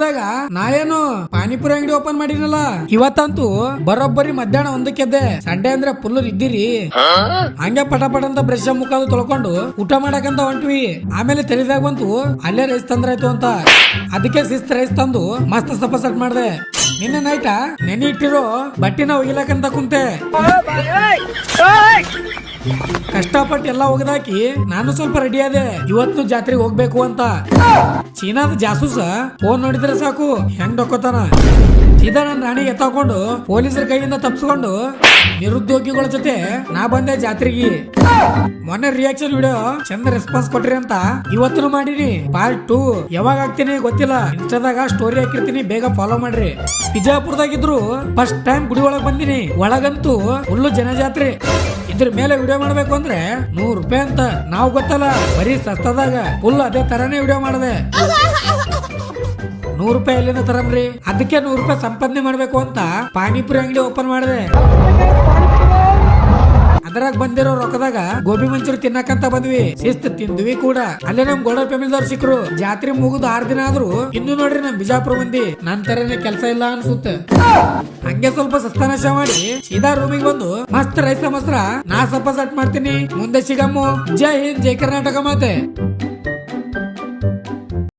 ಬಿಜಾಪುರದಾಗ ನಾ ಏನು ಪಾನಿಪುರಿ ಅಂಗಡಿ ಓಪನ್ ಮಾಡಿನಲ್ಲ ಇವತ್ತಂತೂ ಬರೋಬ್ಬರಿ ಮಧ್ಯಾಹ್ನ 1 ಸಂಡೆ ಅಂದ್ರೆ ಫುಲ್ ಇದ್ದೀರಿ. ಹಂಗೆ ಪಟ ಅಂತ ಬ್ರಷ್ ಮುಖ ತೊಳ್ಕೊಂಡು ಊಟ ಮಾಡಕಂತ ಹೊಂಟ್ವಿ. ಆಮೇಲೆ ತಿಳಿದಾಗ ಬಂತು ಅಲ್ಲೇ ರೈಸ್ ತಂದ್ರಾಯ್ತು ಅಂತ. ಅದಕ್ಕೆ ಶಿಸ್ತ್ ರೈಸ್ ತಂದು ಮಸ್ತ್ ಸಪಸಟ್ ಮಾಡ್ದೆ. ನಿನ್ನೆ ನೈಟ ನೆನೆ ಇಟ್ಟಿರೋ ಬಟ್ಟಿನ ಒಗಿಲಕಂತ ಕುಂತೆ. ಕಷ್ಟಪಟ್ಟು ಎಲ್ಲ ಒಗದಾಕಿ ನಾನು ಸ್ವಲ್ಪ ರೆಡಿ ಆದೆ ಇವತ್ತು ಜಾತ್ರೆಗೆ ಹೋಗ್ಬೇಕು ಅಂತ. ಚೀನಾದ ಜಾಸೂಸ ಫೋನ್ ನೋಡಿದ್ರೆ ಸಾಕು ಹೆಂಗ್ ಡೊಕ್ಕೋತಾನ. ಸೀದಾ ನನ್ನ ರಾಣಿಗೆ ಎತ್ತಾಕೊಂಡು ಪೊಲೀಸರ ಕೈಯಿಂದ ತಪ್ಪಿಸ್ಕೊಂಡು ನಿರುದ್ಯೋಗಿಗಳ ಜೊತೆ ನಾ ಬಂದೆ ಜಾತ್ರೆಗೆ. ಮೊನ್ನೆ ರಿಯಾಕ್ಷನ್ ವಿಡಿಯೋ ಚಂದ ರೆಸ್ಪಾನ್ಸ್ ಕೊಟ್ರಿ ಅಂತ ಇವತ್ತು ಮಾಡೀನಿ. ಪಾರ್ಟ್ 2 ಯಾವಾಗ ಹಾಕ್ತೀನಿ ಗೊತ್ತಿಲ್ಲ. ಇನ್ಸ್ಟಾದಾಗ ಸ್ಟೋರಿ ಹಾಕಿರ್ತೀನಿ, ಬೇಗ ಫಾಲೋ ಮಾಡ್ರಿ. ಬಿಜಾಪುರದಾಗಿದ್ರು ಫಸ್ಟ್ ಟೈಮ್ ಗುಡಿ ಒಳಗ್ ಬಂದಿನಿ. ಒಳಗಂತೂ ಫುಲ್ಲು ಜನಜಾತ್ರೆ. ಇದ್ರ ಮೇಲೆ ವಿಡಿಯೋ ಮಾಡ್ಬೇಕು ಅಂದ್ರೆ 100 ರೂಪಾಯಿ ಅಂತ. ನಾವು ಗೊತ್ತಲ್ಲ ಬರೀ ಸಸ್ತದಾಗ ಫುಲ್ ಅದೇ ತರಾನೇ ವಿಡಿಯೋ ಮಾಡಿದೆ. 100 ರೂಪಾಯಿ ಎಲ್ಲಿಂದ ತರಮ್ರಿ? ಅದಕ್ಕೆ 100 ರೂಪಾಯಿ ಸಂಪಾದನೆ ಮಾಡ್ಬೇಕು ಅಂತ ಪಾನಿಪುರಿ ಅಂಗಡಿ ಓಪನ್ ಮಾಡಿದೆ. ಅದ್ರಾಗ ಬಂದಿರೋ ರೊಕ್ಕದಾಗ ಗೋಬಿ ಮಂಚೂರಿ ತಿನ್ನಕಂತ ಬಂದ್ವಿ. ಶಿಸ್ತು ತಿಂದ್ವಿ ಕೂಡ. ಅಲ್ಲೇ ನಮ್ ಗೋಲ್ಡನ್ ಫ್ಯಾಮಿಲಿದವ್ರು ಸಿಕ್ಕರು. ಜಾತ್ರೆ ಮುಗಿದು 6 ದಿನ ಆದ್ರೂ ಇನ್ನು ನೋಡ್ರಿ ನಮ್ ಬಿಜಾಪುರ ಮಂದಿ ನನ್ ತರನೇ ಕೆಲಸ ಇಲ್ಲ ಅನ್ಸುತ್ತೆ. ಹಂಗೆ ಸ್ವಲ್ಪ ಸಸ್ತಾನಾಶ ಮಾಡಿ ಸೀದಾ ರೂಮಿಗೆ ಬಂದು ಮಸ್ತ್ ರೈಸ ಮೊಸರ ನಾ ಸ್ವಲ್ಪ ಸಟ್ ಮಾಡ್ತೀನಿ. ಮುಂದೆ ಸಿಗಮ್ಮು. ಜೈ ಹಿಂದ್, ಜೈ ಕರ್ನಾಟಕ ಮಾತೆ.